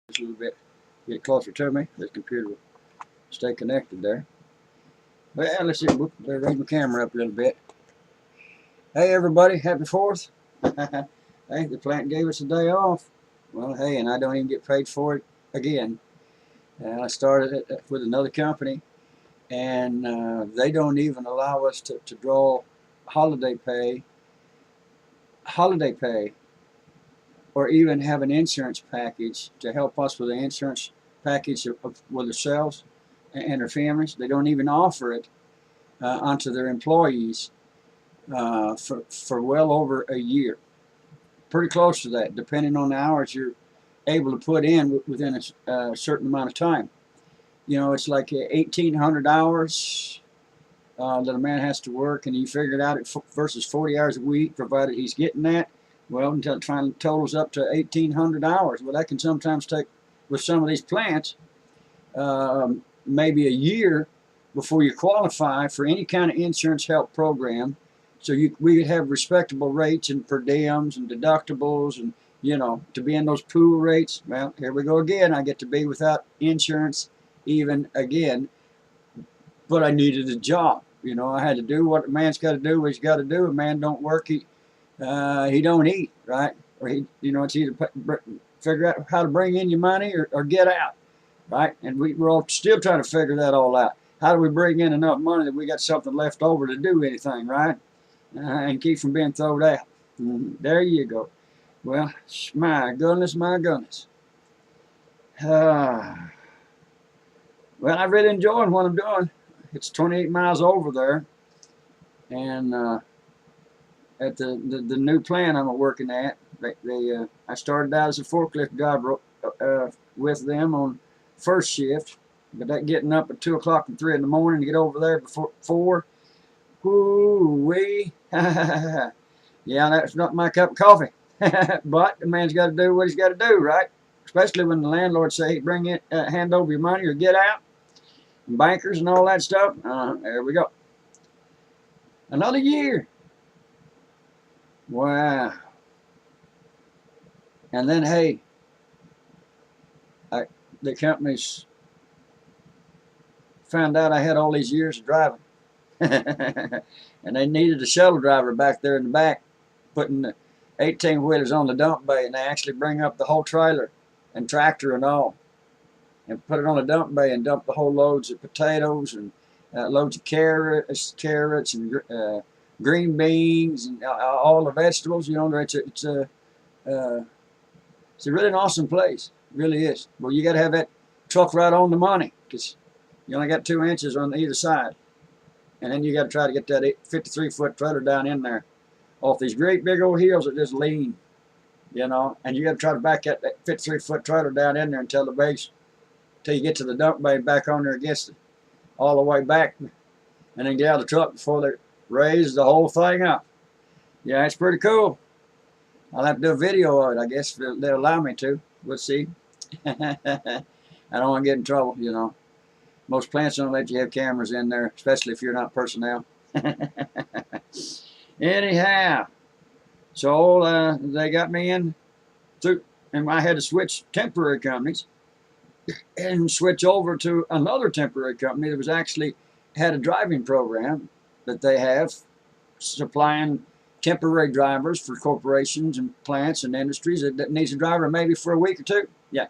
a little bit, get closer to me. This computer will stay connected there. Well, let's see. Whoop, better raise my camera up a little bit. Hey, everybody. Happy 4th. Hey, the plant gave us a day off. Well, hey, and I don't even get paid for it again. I started it with another company, and they don't even allow us to draw holiday pay, or even have an insurance package to help us with the insurance package with ourselves and our families. They don't even offer it onto their employees for well over a year. Pretty close to that, depending on the hours you're able to put in within a certain amount of time. You know, it's like 1,800 hours that a man has to work, and you figure it out versus 40 hours a week, provided he's getting that. Well, until it finally totals up to 1,800 hours. Well, that can sometimes take, with some of these plants, maybe a year before you qualify for any kind of insurance help program. So we could have respectable rates and per diems and deductibles, and to be in those pool rates. Well, here we go again. I get to be without insurance even again, but I needed a job. I had to do what a man's got to do. What he's got to do. A man don't work, he don't eat, right? Or it's either figure out how to bring in your money or get out, right? And we're all still trying to figure that all out. How do we bring in enough money that we got something left over to do anything, right? And keep from being thrown out. There you go. Well, my goodness, my goodness. Well, I'm really enjoying what I'm doing. It's 28 miles over there, and at the new plant I'm working at, I started out as a forklift driver with them on first shift, but that getting up at 2 o'clock and 3 in the morning to get over there before 4, whoo-wee. Yeah, that's not my cup of coffee. But the man's got to do what he's got to do, right? Especially when the landlord say, hey, bring in, hand over your money or get out. And bankers and all that stuff. There we go. Another year. Wow. And then, hey, the companies found out I had all these years of driving. And they needed a shuttle driver back there in the back, putting the 18-wheelers on the dump bay, and they actually bring up the whole trailer and tractor and all, and put it on the dump bay and dump the whole loads of potatoes and loads of carrots and green beans and all the vegetables. It's a really an awesome place. It really is. Well, you got to have that truck right on the money, because you only got 2 inches on either side. And then you got to try to get that 53-foot trailer down in there off these great big old hills that just lean, and you got to try to back that 53-foot trailer down in there until the base, till you get to the dump bay, back on there against it, all the way back, and then get out of the truck before they raise the whole thing up. Yeah, it's pretty cool. I'll have to do a video of it, I guess, if they'll allow me to. We'll see. I don't want to get in trouble, Most plants don't let you have cameras in there, especially if you're not personnel. Anyhow, so they got me in, and I had to switch temporary companies and switch over to another temporary company that was actually had a driving program that they have, supplying temporary drivers for corporations and plants and industries that needs a driver maybe for a week or two. Yeah.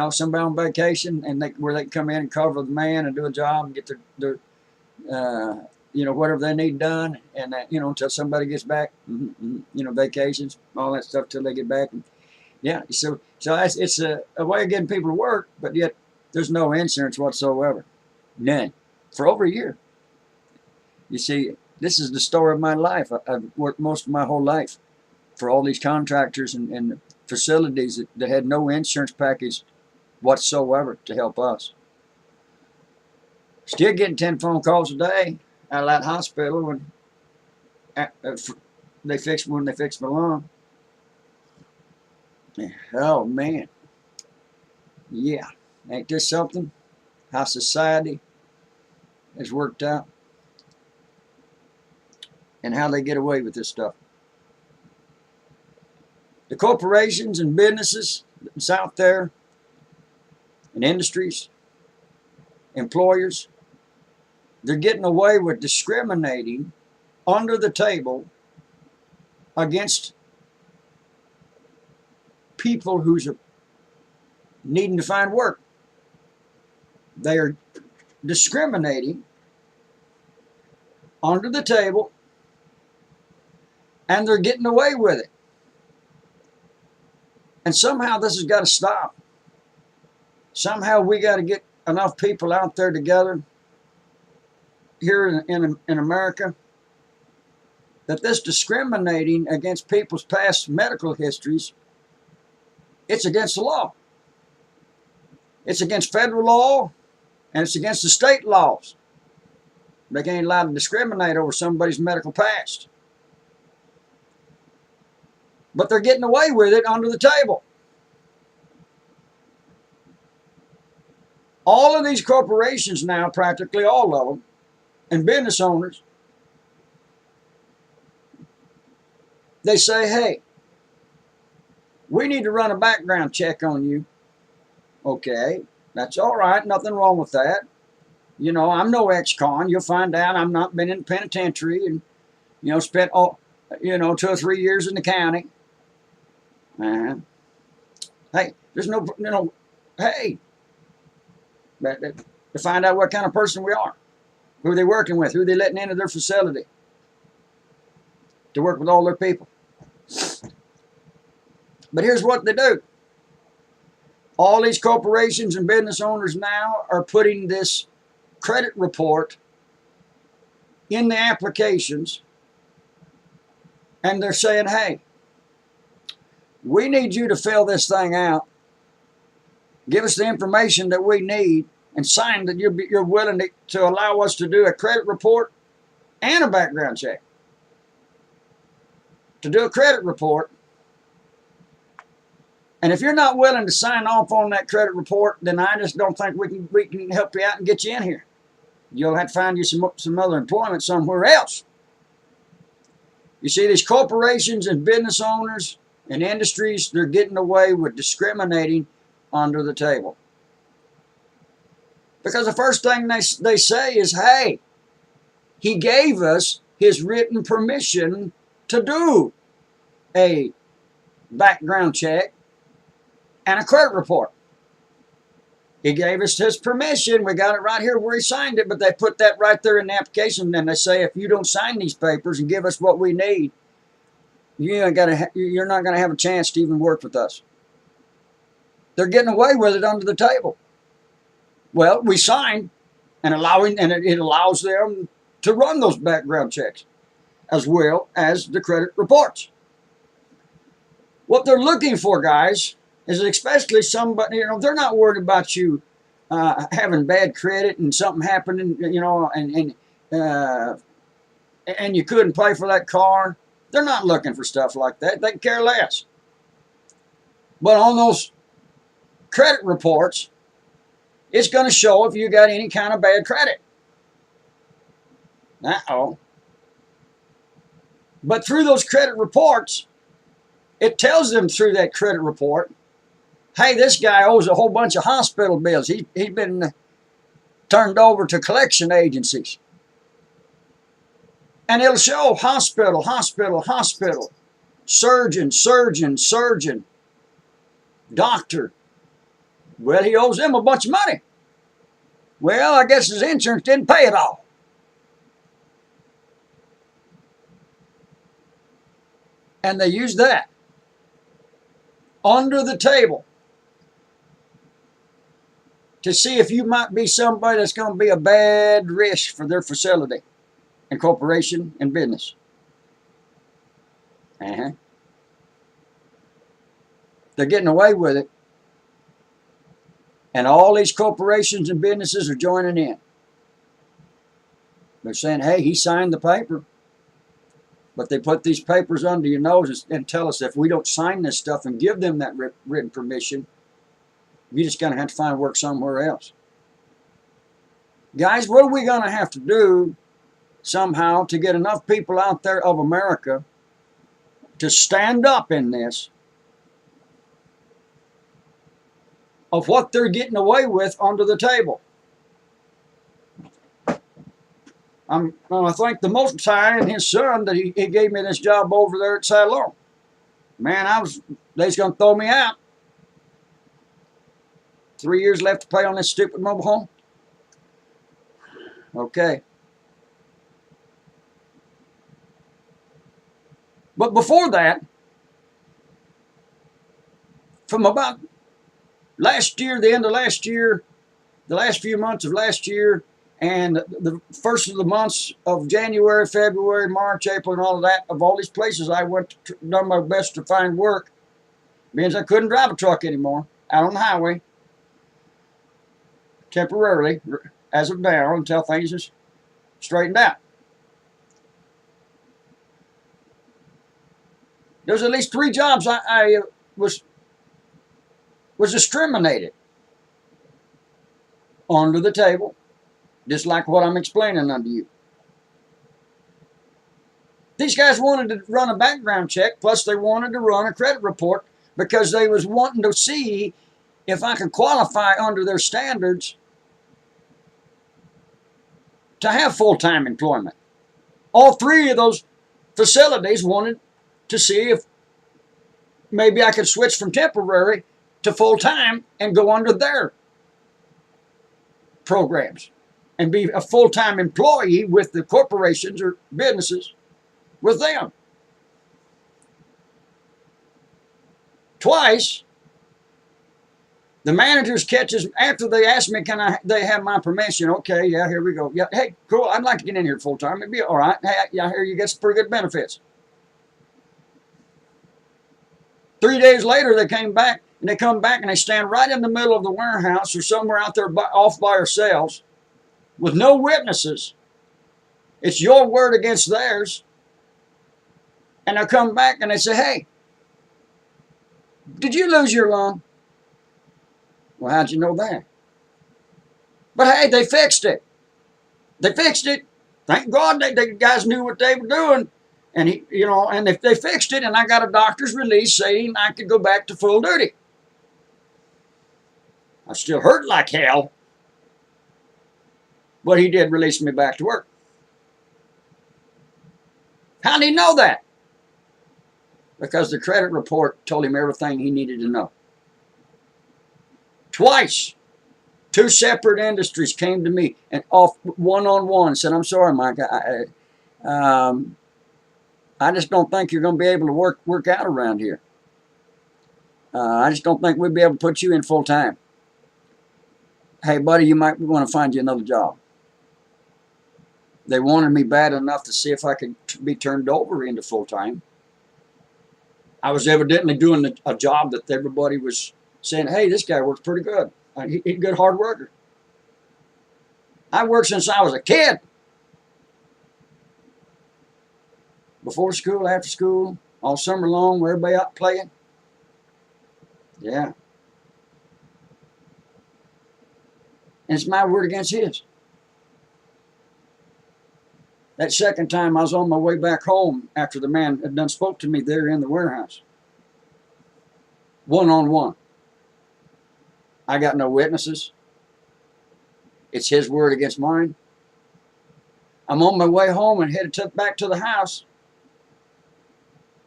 Somebody on vacation, and where they can come in and cover the man and do a job and get their whatever they need done, and until somebody gets back, vacations, all that stuff till they get back. And yeah, so it's a way of getting people to work, but yet there's no insurance whatsoever, none, for over a year. You see, this is the story of my life. I've worked most of my whole life for all these contractors and facilities that had no insurance package whatsoever to help us. Still getting 10 phone calls a day out of that hospital when they fix my lung. Oh man, yeah, ain't this something? How society has worked out, and how they get away with this stuff. The corporations and businesses that's out there and industries, employers, they're getting away with discriminating under the table against people who's needing to find work. They are discriminating under the table, and they're getting away with it. And somehow this has got to stop. Somehow we got to get enough people out there together here in America that this discriminating against people's past medical histories, it's against the law. It's against federal law, and it's against the state laws. They ain't allowed to discriminate over somebody's medical past. But they're getting away with it under the table. All of these corporations now, practically all of them, and business owners, they say, hey, we need to run a background check on you. Okay, that's all right, nothing wrong with that. You know, I'm no ex-con. You'll find out I'm not been in the penitentiary and, you know, spent, 2 or 3 years in the county. Hey, there's no, hey, to find out what kind of person we are, who they're working with, who they're letting into their facility to work with all their people. But here's what they do. All these corporations and business owners now are putting this credit report in the applications, and they're saying, hey, we need you to fill this thing out, give us the information that we need, and sign that you're willing to allow us to do a credit report and a background check. To do a credit report, and if you're not willing to sign off on that credit report, then I just don't think we can help you out and get you in here. You'll have to find you some other employment somewhere else. You see, these corporations and business owners and industries, they're getting away with discriminating under the table. Because the first thing they say is, hey, he gave us his written permission to do a background check and a credit report. He gave us his permission. We got it right here where he signed it, but they put that right there in the application, and they say, if you don't sign these papers and give us what we need, you're not going to have a chance to even work with us. They're getting away with it under the table. Well, we signed, and it allows them to run those background checks as well as the credit reports. What they're looking for, guys, is especially somebody, they're not worried about you having bad credit and something happening, and you couldn't pay for that car. They're not looking for stuff like that. They care less. But on those credit reports, it's going to show if you got any kind of bad credit. Uh-oh. But through those credit reports, it tells them through that credit report, hey, this guy owes a whole bunch of hospital bills. He's been turned over to collection agencies. And it'll show hospital, hospital, hospital, surgeon, surgeon, surgeon, doctor. Well, he owes them a bunch of money. Well, I guess his insurance didn't pay it all. And they use that under the table to see if you might be somebody that's going to be a bad risk for their facility and corporation and business. They're getting away with it. And all these corporations and businesses are joining in. They're saying, hey, he signed the paper. But they put these papers under your nose and tell us if we don't sign this stuff and give them that written permission, you're just going to have to find work somewhere else. Guys, what are we going to have to do somehow to get enough people out there of America to stand up in this of what they're getting away with under the table. I thank the Most High and His Son that he gave me this job over there at Salon. Man, they's going to throw me out. 3 years left to pay on this stupid mobile home. Okay. But before that, from about last year, the end of last year, the last few months of last year, and the first of the months of January, February, March, April, and all of that, of all these places I went to, done my best to find work, means I couldn't drive a truck anymore out on the highway, temporarily, as of now, until things is straightened out. There's at least 3 jobs I was discriminated under the table, just like what I'm explaining unto you. These guys wanted to run a background check, plus they wanted to run a credit report because they was wanting to see if I could qualify under their standards to have full-time employment. All 3 of those facilities wanted to see if maybe I could switch from temporary to full-time and go under their programs and be a full-time employee with the corporations or businesses with them. Twice, the managers catches after they ask me, they have my permission? Okay, yeah, here we go. Yeah, hey, cool, I'd like to get in here full-time. It'd be all right. Hey, yeah, I hear you get some pretty good benefits. 3 days later, they came back, and they come back and they stand right in the middle of the warehouse or somewhere out there off by ourselves with no witnesses. It's your word against theirs. And I come back and they say, hey, did you lose your lung? Well, how'd you know that? But hey, they fixed it. They fixed it. Thank God the guys knew what they were doing. And and if they fixed it, and I got a doctor's release saying I could go back to full duty. I still hurt like hell, but he did release me back to work. How did he know that? Because the credit report told him everything he needed to know. Twice, 2 separate industries came to me and off one-on-one said, I'm sorry, Mike, I just don't think you're going to be able to work out around here. I just don't think we'll be able to put you in full time. Hey, buddy, you might want to find you another job. They wanted me bad enough to see if I could be turned over into full time. I was evidently doing a job that everybody was saying, hey, this guy works pretty good. He's a good hard worker. I worked since I was a kid. Before school, after school, all summer long, where everybody out playing. Yeah. And it's my word against his. That second time I was on my way back home after the man had done spoke to me there in the warehouse. One-on-one. I got no witnesses. It's his word against mine. I'm on my way home and headed back to the house.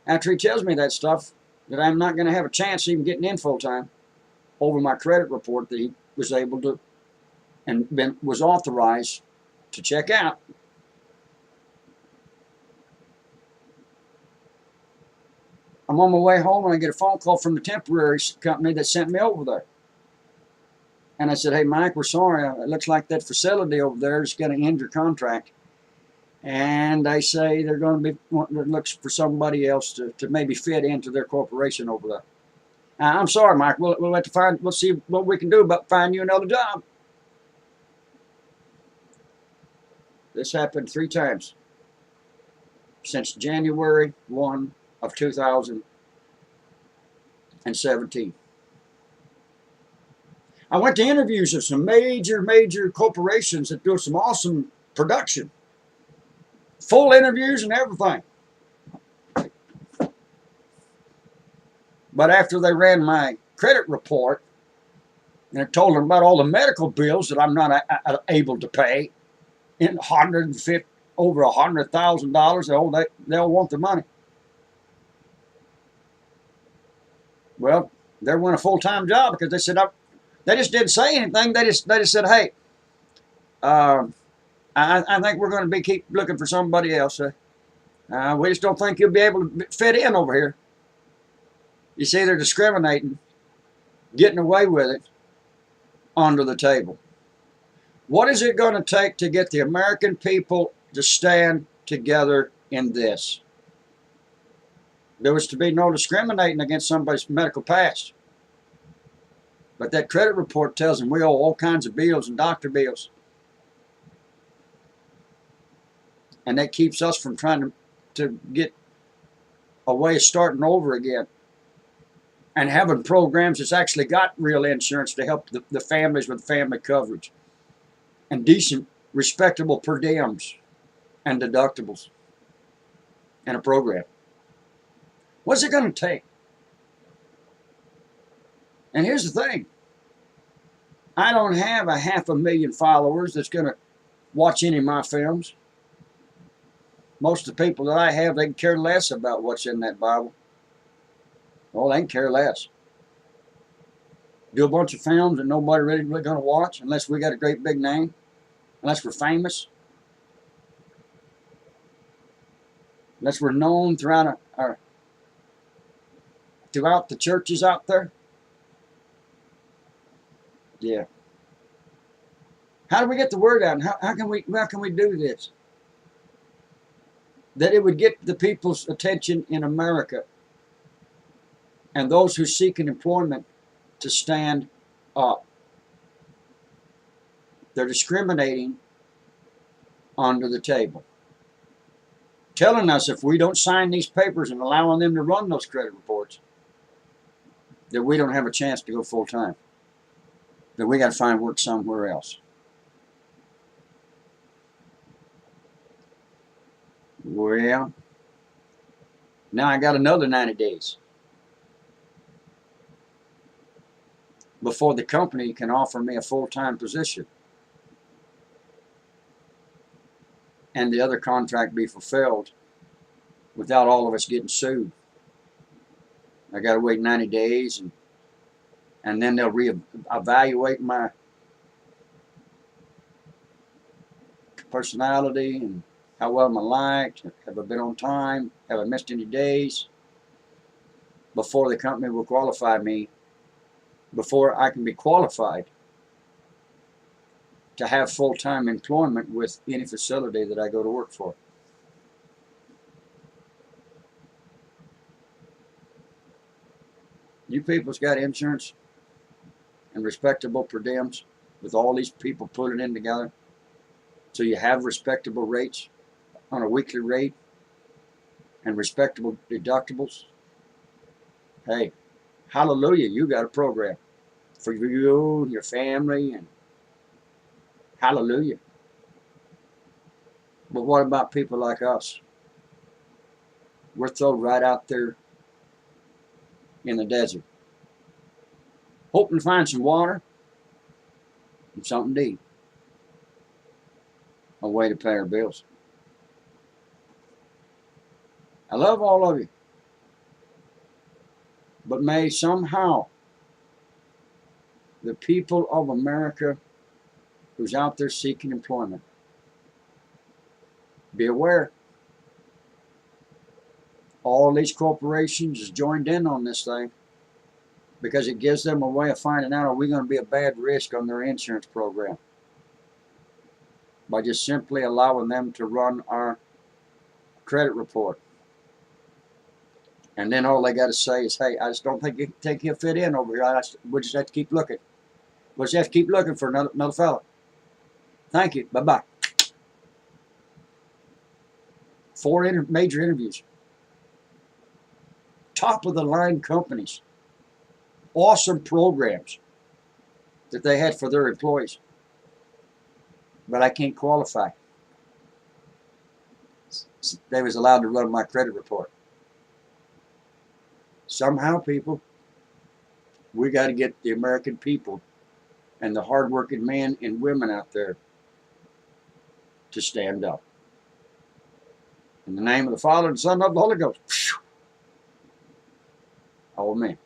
After he tells me that stuff, that I'm not going to have a chance of even getting in full time over my credit report that he was able to and was authorized to check out. I'm on my way home and I get a phone call from the temporary company that sent me over there. And I said, hey, Mike, we're sorry. It looks like that facility over there is going to end your contract. And they say they're going to be looks for somebody else to maybe fit into their corporation over there. I'm sorry, Mike. We'll have to find. We'll see what we can do about finding you another job. This happened 3 times since January 1 of 2017. I went to interviews of some major corporations that do some awesome production. Full interviews and everything. But after they ran my credit report, And I told them about all the medical bills that I'm not able to pay, in 150 over $100,000. Oh, they'll want the money. Well, they want a full-time job because they said they just didn't say anything. They just said, hey, I think we're going to keep looking for somebody else. We just don't think you'll be able to fit in over here. You see, they're discriminating, getting away with it under the table. What is it going to take to get the American people to stand together in this? There was to be no discriminating against somebody's medical past. But that credit report tells them we owe all kinds of bills and doctor bills. And that keeps us from trying to get a way of starting over again. And having programs that's actually got real insurance to help the families with family coverage. And decent, respectable per diems and deductibles. And a program. What's it going to take? And here's the thing. I don't have 500,000 followers that's going to watch any of my films. Most of the people that I have, they can care less about what's in that Bible. Well, they can care less. Do a bunch of films that nobody really going to watch unless we got a great big name, unless we're famous, unless we're known throughout the churches out there. Yeah. How do we get the word out? How can we do this? That it would get the people's attention in America and those who seek an employment to stand up. They're discriminating under the table. Telling us if we don't sign these papers and allowing them to run those credit reports, that we don't have a chance to go full time. That we got to find work somewhere else. Well, now I got another 90 days before the company can offer me a full-time position and the other contract be fulfilled without all of us getting sued. I got to wait 90 days and then they'll reevaluate my personality and how well am I liked, have I been on time, have I missed any days, before the company will qualify me, before I can be qualified to have full-time employment with any facility that I go to work for. You people's got insurance and respectable per diems with all these people putting in together, so you have respectable rates on a weekly rate and respectable deductibles. Hey, hallelujah, you got a program for you and your family, and hallelujah. But what about people like us? We're thrown right out there in the desert, hoping to find some water and something to eat, a way to pay our bills. I love all of you, but may somehow the people of America who's out there seeking employment be aware. All these corporations is joined in on this thing because it gives them a way of finding out, are we going to be a bad risk on their insurance program, by just simply allowing them to run our credit report. And then all they got to say is, hey, I just don't think he'll fit in over here. We just have to keep looking. We'll just have to keep looking for another fella. Thank you. Bye-bye. 4 major interviews. Top of the line companies. Awesome programs that they had for their employees. But I can't qualify. They was allowed to run my credit report. Somehow, people, we got to get the American people and the hardworking men and women out there to stand up. In the name of the Father, and the Son, and of the Holy Ghost. Amen.